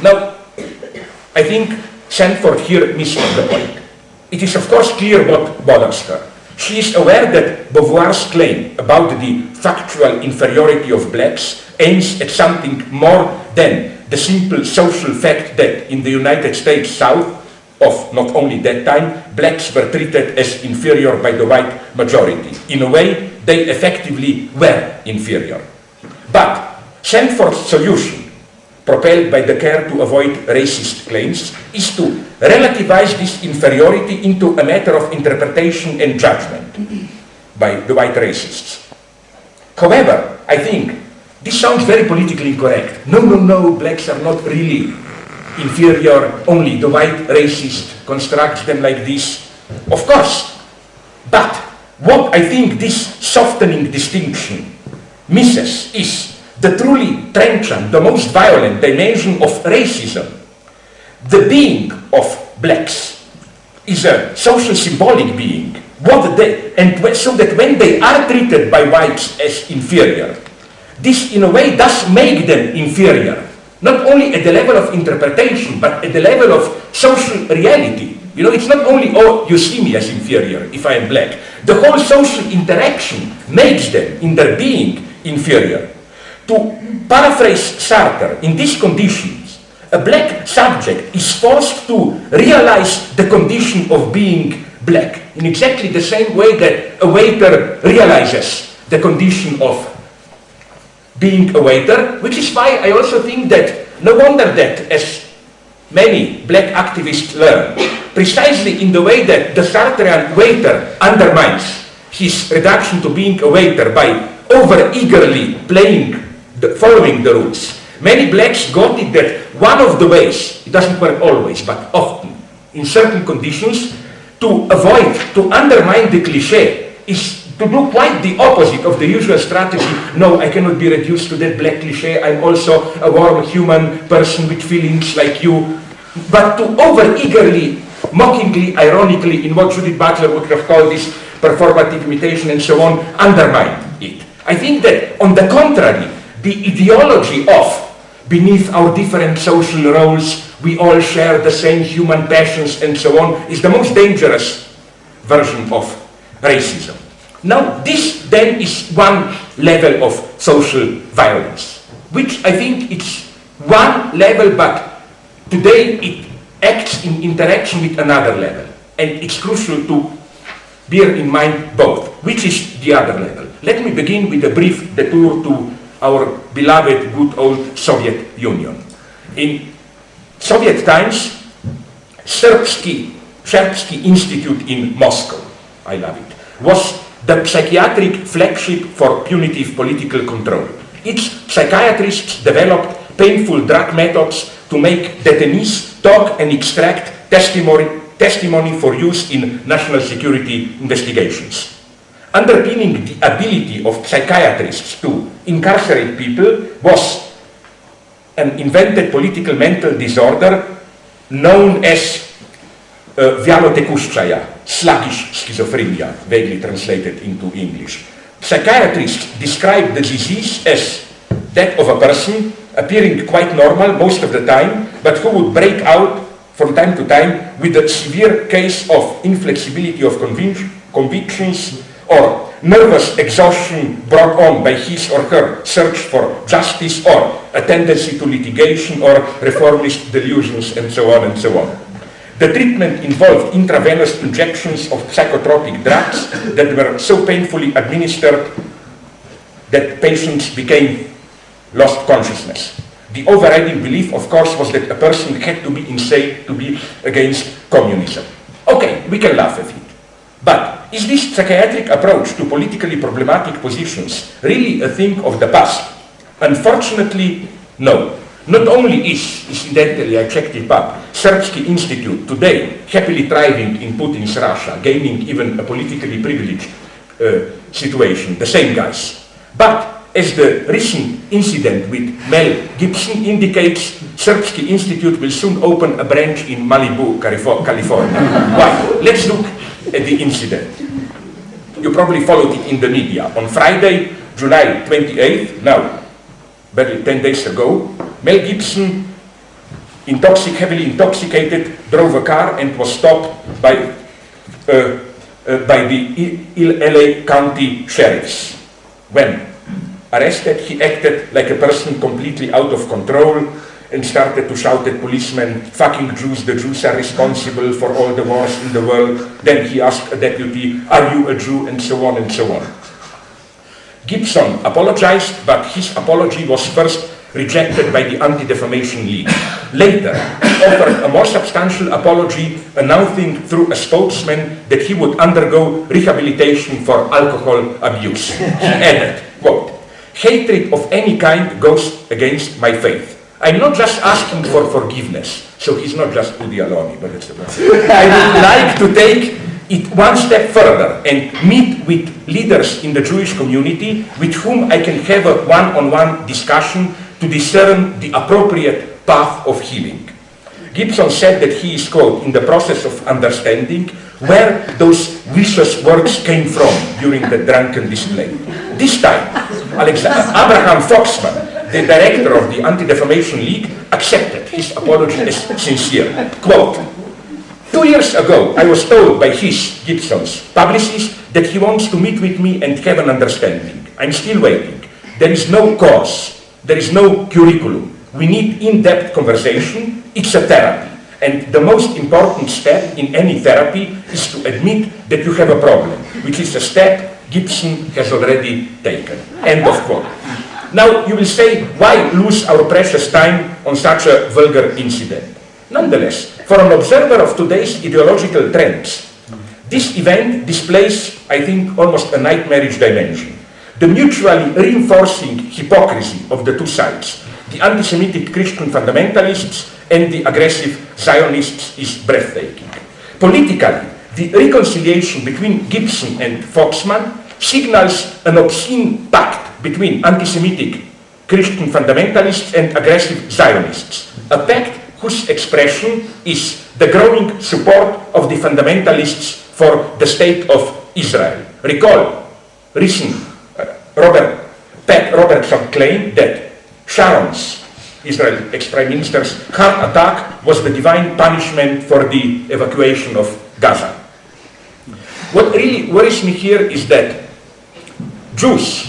Now, I think Sanford here missed the point. It is of course clear what bothers her. She is aware that Beauvoir's claim about the factual inferiority of blacks aims at something more than the simple social fact that in the United States South of not only that time, blacks were treated as inferior by the white majority. In a way, they effectively were inferior. But Sanford's solution, propelled by the care to avoid racist claims, is to relativize this inferiority into a matter of interpretation and judgment by the white racists. However, I think this sounds very politically incorrect. No, blacks are not really inferior, only the white racist constructs them like this. Of course. But what I think this softening distinction misses is the truly trenchant, the most violent dimension of racism. The being of blacks is a social symbolic being. So that when they are treated by whites as inferior, this in a way does make them inferior. Not only at the level of interpretation, but at the level of social reality. You know, it's not only, oh, you see me as inferior if I am black. The whole social interaction makes them, in their being, inferior. To paraphrase Sartre, in these conditions, a black subject is forced to realize the condition of being black in exactly the same way that a waiter realizes the condition of being a waiter, which is why I also think that no wonder that, as many black activists learn, precisely in the way that the Sartrean waiter undermines his reduction to being a waiter by over-eagerly following the rules. Many blacks got it that one of the ways, it doesn't work always, but often, in certain conditions, to avoid, to undermine the cliché is to do quite the opposite of the usual strategy. No, I cannot be reduced to that black cliché. I'm also a warm human person with feelings like you. But to over-eagerly, mockingly, ironically, in what Judith Butler would have called this performative imitation and so on, undermine it. I think that, on the contrary, the ideology of beneath our different social roles, we all share the same human passions and so on, is the most dangerous version of racism. Now, this then is one level of social violence, which I think it's one level, but today it acts in interaction with another level. And it's crucial to bear in mind both. Which is the other level? Let me begin with a brief detour to our beloved, good old Soviet Union. In Soviet times, Serbsky Institute in Moscow, I love it, was the psychiatric flagship for punitive political control. Its psychiatrists developed painful drug methods to make detainees talk and extract testimony for use in national security investigations. Underpinning the ability of psychiatrists to incarcerate people was an invented political mental disorder known as Vyalotekushchaya, sluggish schizophrenia, vaguely translated into English. Psychiatrists describe the disease as that of a person appearing quite normal most of the time, but who would break out from time to time with a severe case of inflexibility of convictions or nervous exhaustion brought on by his or her search for justice or a tendency to litigation or reformist delusions and so on and so on. The treatment involved intravenous injections of psychotropic drugs that were so painfully administered that patients lost consciousness. The overriding belief, of course, was that a person had to be insane to be against communism. Okay, we can laugh at it. But is this psychiatric approach to politically problematic positions really a thing of the past? Unfortunately, no. Not only is, incidentally, I checked it up, Serbsky Institute today happily thriving in Putin's Russia, gaining even a politically privileged situation, the same guys. But as the recent incident with Mel Gibson indicates, Serbsky Institute will soon open a branch in Malibu, California. Why? Let's look at the incident. You probably followed it in the media. On Friday, July 28th, now barely 10 days ago, Mel Gibson heavily intoxicated, drove a car and was stopped by the LA County sheriffs. When arrested, he acted like a person completely out of control and started to shout at policemen, "Fucking Jews, the Jews are responsible for all the wars in the world." Then he asked a deputy, "Are you a Jew?" and so on and so on. Gibson apologized, but his apology was first rejected by the Anti-Defamation League. Later, he offered a more substantial apology, announcing through a spokesman that he would undergo rehabilitation for alcohol abuse. He added, quote, "Hatred of any kind goes against my faith. I'm not just asking for forgiveness." So he's not just Udi Aloni, but it's I would like to take it one step further and meet with leaders in the Jewish community with whom I can have a one-on-one discussion to discern the appropriate path of healing. Gibson said that he is, quote, "in the process of understanding where those vicious words came from during the drunken display." This time, Abraham Foxman, the director of the Anti-Defamation League, accepted his apology as sincere. Quote, "2 years ago, I was told by Gibson's publicist, that he wants to meet with me and have an understanding. I'm still waiting. There is no cause. There is no curriculum. We need in-depth conversation. It's a therapy. And the most important step in any therapy is to admit that you have a problem, which is a step Gibson has already taken." End of quote. Now, you will say, why lose our precious time on such a vulgar incident? Nonetheless, for an observer of today's ideological trends, this event displays, I think, almost a nightmarish dimension. The mutually reinforcing hypocrisy of the two sides, the anti-Semitic Christian fundamentalists and the aggressive Zionists, is breathtaking. Politically, the reconciliation between Gibson and Foxman signals an obscene pact between anti-Semitic Christian fundamentalists and aggressive Zionists, a pact whose expression is the growing support of the fundamentalists for the state of Israel. Recall recent Pat Robertson claimed that Sharon's, Israel ex-prime minister's, heart attack was the divine punishment for the evacuation of Gaza. What really worries me here is that Jews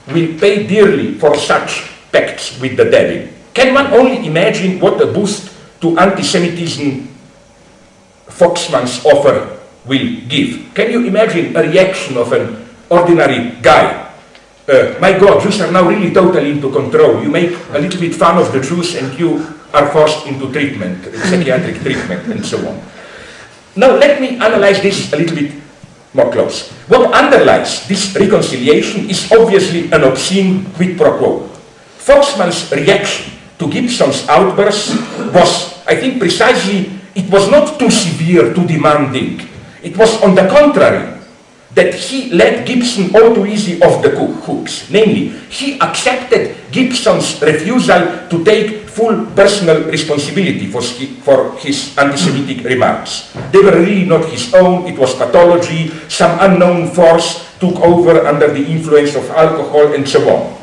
will pay dearly for such pacts with the devil. Can one only imagine what a boost to anti-Semitism Foxman's offer will give? Can you imagine a reaction of an ordinary guy? My God, Jews are now really totally into control. You make a little bit fun of the Jews and you are forced into treatment, psychiatric treatment, and so on. Now let me analyze this a little bit more close. What underlies this reconciliation is obviously an obscene quid pro quo. Foxman's reaction to Gibson's outburst was, I think, precisely, it was not too severe, too demanding. It was on the contrary, that he let Gibson all too easy off the hooks. Namely, he accepted Gibson's refusal to take full personal responsibility for his anti-Semitic remarks. They were really not his own, it was pathology, some unknown force took over under the influence of alcohol and so on.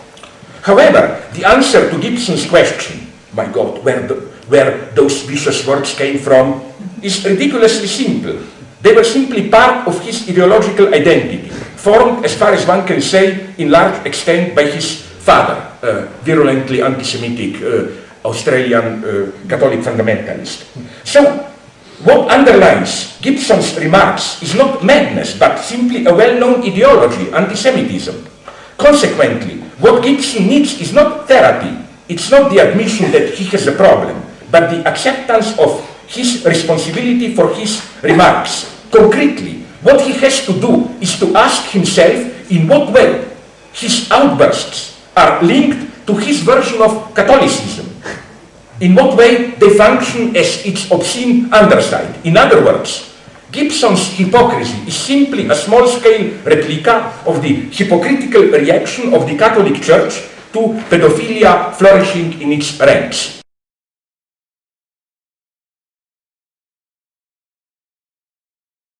However, the answer to Gibson's question, my God, where those vicious words came from, is ridiculously simple. They were simply part of his ideological identity, formed, as far as one can say, in large extent by his father, a virulently anti-Semitic Australian Catholic fundamentalist. So, what underlines Gibson's remarks is not madness, but simply a well-known ideology, anti-Semitism. Consequently, what Gibson needs is not therapy, it's not the admission that he has a problem, but the acceptance of his responsibility for his remarks. Concretely, what he has to do is to ask himself in what way his outbursts are linked to his version of Catholicism, in what way they function as its obscene underside. In other words, Gibson's hypocrisy is simply a small-scale replica of the hypocritical reaction of the Catholic Church to pedophilia flourishing in its ranks.